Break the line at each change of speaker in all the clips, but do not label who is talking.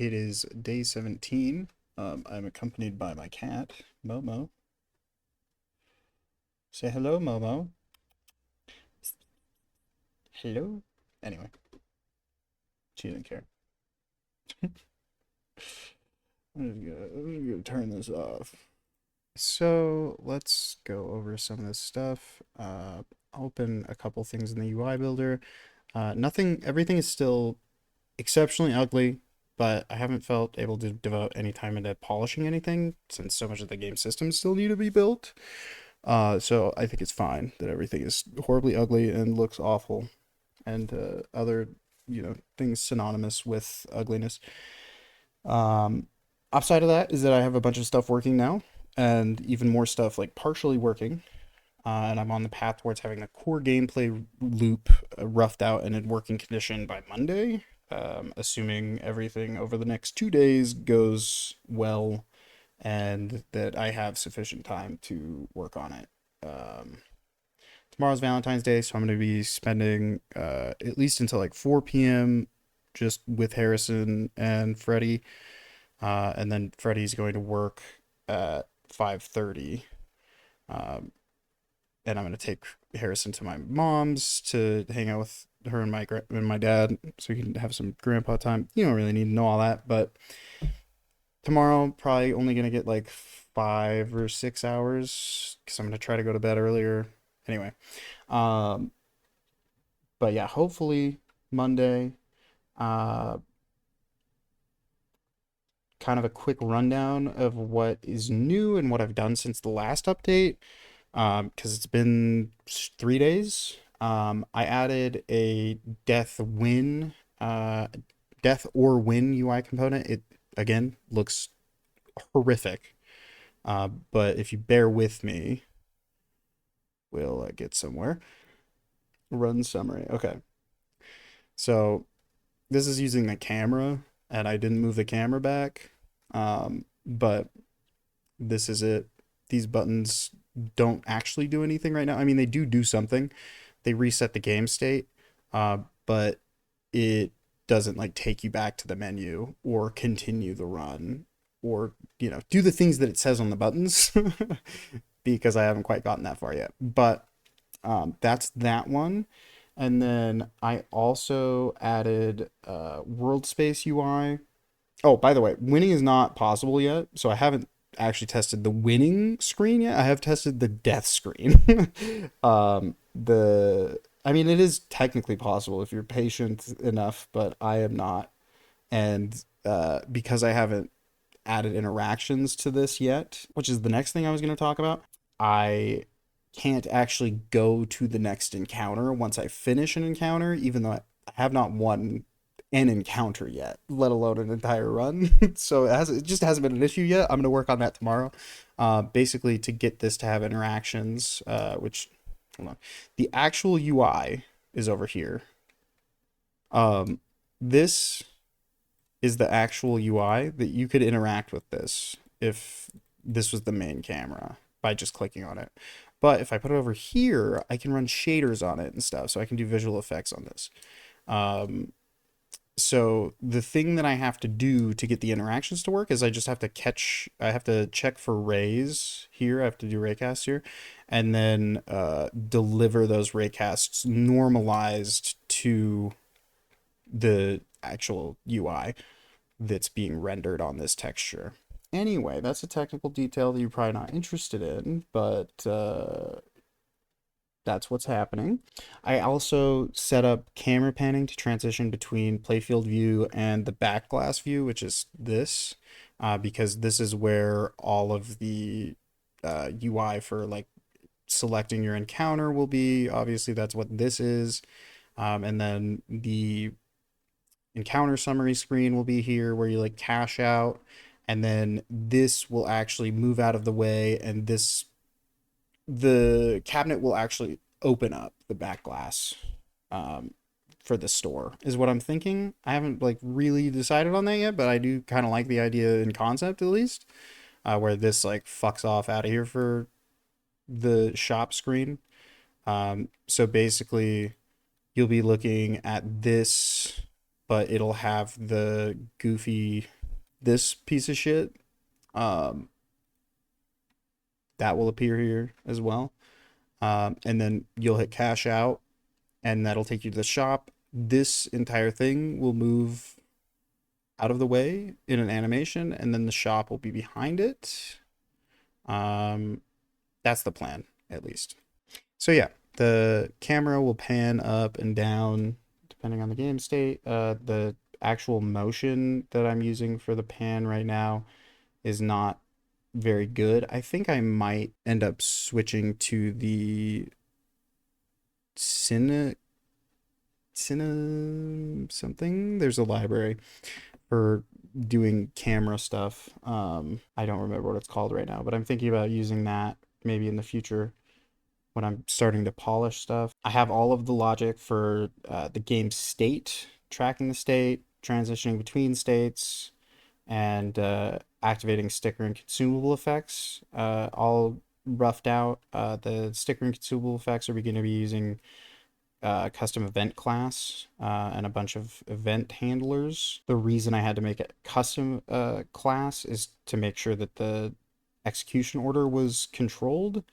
It is day 17. I'm accompanied by my cat, Momo. Say hello, Momo. Hello. Anyway, she didn't care. I'm just gonna turn this off. So let's go over some of this stuff. Open a couple things in the UI builder. Everything is still exceptionally ugly, but I haven't felt able to devote any time into polishing anything since so much of the game systems still need to be built. So I think it's fine that everything is horribly ugly and looks awful, and other, things synonymous with ugliness. Um, Outside of that is that I have a bunch of stuff working now, and even more stuff like partially working. And I'm on the path towards having the core gameplay loop roughed out and in working condition by Monday, assuming everything over the next 2 days goes well and that I have sufficient time to work on it. Um, Tomorrow's Valentine's Day, so I'm going to be spending at least until like 4 p.m. just with Harrison and Freddie, and then Freddie's going to work at 5:30. Um, and I'm going to take Harrison to my mom's to hang out with her and my dad, so we can have some grandpa time. You don't really need to know all that, but tomorrow probably only gonna get like 5 or 6 hours because I'm gonna try to go to bed earlier. Anyway, um, but yeah, hopefully Monday. Uh, Kind of a quick rundown of what is new and what I've done since the last update. Because it's been 3 days. I added a uh, death or win UI component. It again looks horrific. But if you bear with me, we'll get somewhere. Run summary. Okay. So this is using the camera, and I didn't move the camera back. But this is it. These buttons don't actually do anything right now. I mean, they do something. They reset the game state, but it doesn't like take you back to the menu or continue the run or do the things that it says on the buttons because I haven't quite gotten that far yet. But that's that one. And then I also added world space UI. Oh, by the way, winning is not possible yet, so I haven't actually tested the winning screen yet. I have tested the death screen. I mean, it is technically possible if you're patient enough, but I am not. And because I haven't added interactions to this yet, which is the next thing I was going to talk about, I can't actually go to the next encounter once I finish an encounter, even though I have not won an encounter yet, let alone an entire run. So it just hasn't been an issue yet. I'm gonna work on that tomorrow. Basically to get this to have interactions, which hold on. The actual UI is over here. This is the actual UI that you could interact with this if this was the main camera by just clicking on it. But if I put it over here, I can run shaders on it and stuff, so I can do visual effects on this. Um, so the thing that I have to do to get the interactions to work is I have to check for rays here. I have to do raycasts here, and then deliver those raycasts normalized to the actual UI that's being rendered on this texture. Anyway, that's a technical detail that you're probably not interested in, but that's what's happening. I also set up camera panning to transition between playfield view and the back glass view, which is this, because this is where all of the UI for like selecting your encounter will be. Obviously, that's what this is. And then the encounter summary screen will be here where you like cash out. And then this will actually move out of the way, and the cabinet will actually open up the back glass um, for the store is what I'm thinking. I haven't like really decided on that yet, but I do kind of like the idea in concept at least, where this like fucks off out of here for the shop screen. So basically, you'll be looking at this but it'll have the goofy this piece of shit. Um, that will appear here as well. And then you'll hit cash out, and that'll take you to the shop. This entire thing will move out of the way in an animation, and then the shop will be behind it. Um, that's the plan, at least. So yeah, the camera will pan up and down depending on the game state. The actual motion that I'm using for the pan right now is not very good. I think I might end up switching to the Cine something. There's a library for doing camera stuff. I don't remember what it's called right now, but I'm thinking about using that maybe in the future when I'm starting to polish stuff. I have all of the logic for the game state, tracking the state, transitioning between states, and activating sticker and consumable effects, all roughed out. The sticker and consumable effects are we going to be using custom event class and a bunch of event handlers. The reason I had to make a custom class is to make sure that the execution order was controlled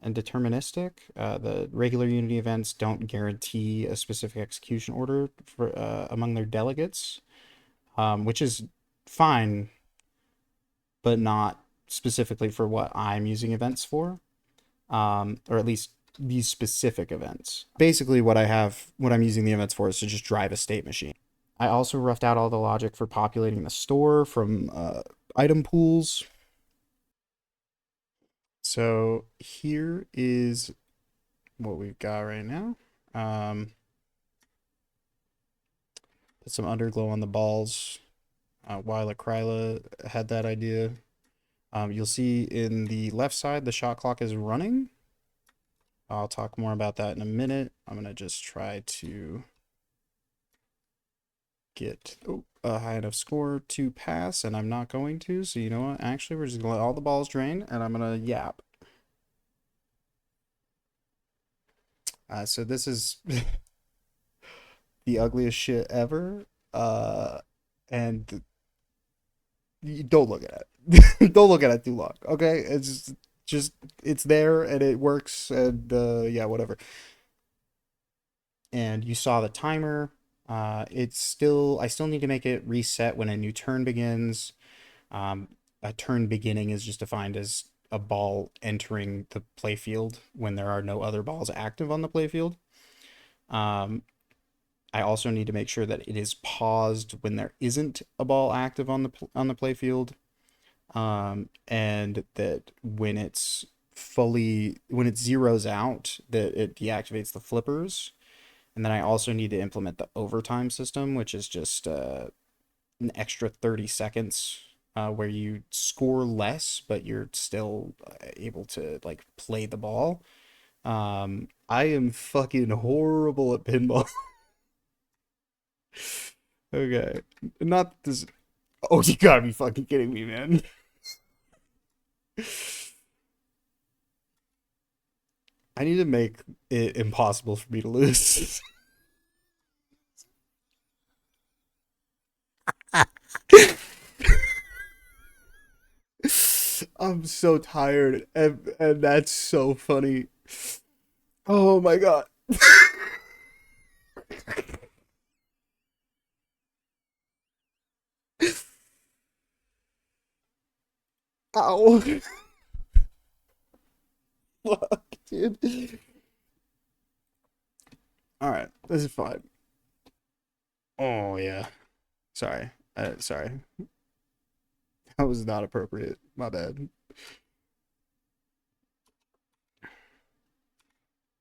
and deterministic. The regular Unity events don't guarantee a specific execution order for among their delegates, which is fine, but not specifically for what I'm using events for, or at least these specific events. Basically, what I'm using the events for is to just drive a state machine. I also roughed out all the logic for populating the store from item pools. So here is what we've got right now. Put some underglow on the balls. Wyla Kryla had that idea. You'll see in the left side, the shot clock is running. I'll talk more about that in a minute. I'm going to just try to get a high enough score to pass, and I'm not going to. So you know what? Actually, we're just going to let all the balls drain, and I'm going to yap. So this is the ugliest shit ever. And you don't look at it. Don't look at it too long, okay? It's just it's there and it works, and yeah, whatever. And you saw the timer. I still need to make it reset when a new turn begins. A turn beginning is just defined as a ball entering the playfield when there are no other balls active on the playfield. I also need to make sure that it is paused when there isn't a ball active on the playfield, and that when it zeroes out, that it deactivates the flippers. And then I also need to implement the overtime system, which is just an extra 30 seconds where you score less, but you're still able to like play the ball. I am fucking horrible at pinball. Okay, not this. Oh, you gotta be fucking kidding me, man. I need to make it impossible for me to lose. I'm so tired, and that's so funny. Oh my god. Ow. Fuck, dude. All right, this is fine. Oh yeah. Sorry. Sorry. That was not appropriate. My bad.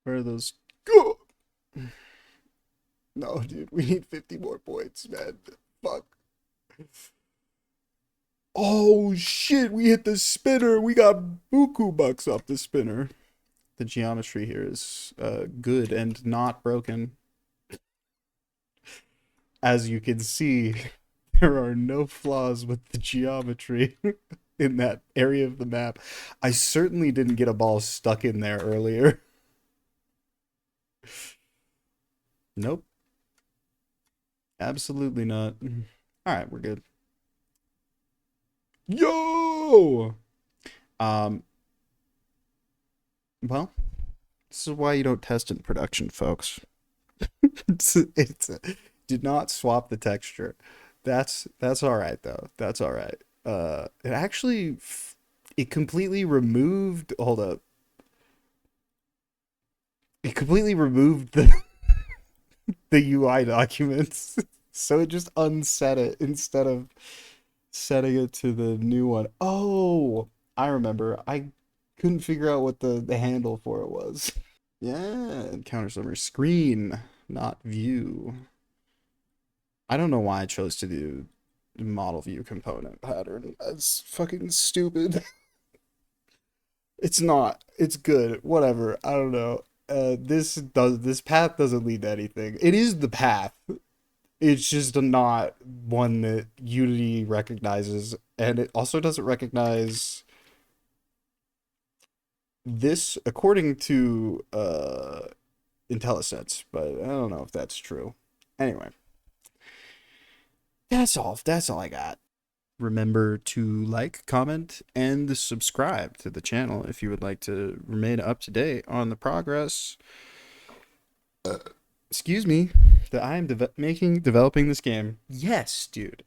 Where are those? Go. No, dude. We need 50 more points, man. Fuck. Oh shit, we hit the spinner. We got buku bucks off the spinner. The geometry here is good and not broken. As you can see, there are no flaws with the geometry in that area of the map. I certainly didn't get a ball stuck in there earlier. Nope. Absolutely not. All right, we're good. Yo! Um, well, this is why you don't test in production, folks. It's did not swap the texture. That's all right though. That's all right. It actually it completely removed. Hold up. It completely removed the UI documents. So it just unset it instead of setting it to the new one. Oh, I remember. I couldn't figure out what the handle for it was. Yeah, encounter summary screen, not view. I don't know why I chose to do model view component pattern. That's fucking stupid. It's not. It's good. Whatever. I don't know. This path doesn't lead to anything. It is the path. It's just not one that Unity recognizes, and it also doesn't recognize this according to IntelliSense, but I don't know if that's true. Anyway, that's all. That's all I got. Remember to like, comment, and subscribe to the channel if you would like to remain up to date on the progress. Excuse me, that I am developing this game. Yes, dude.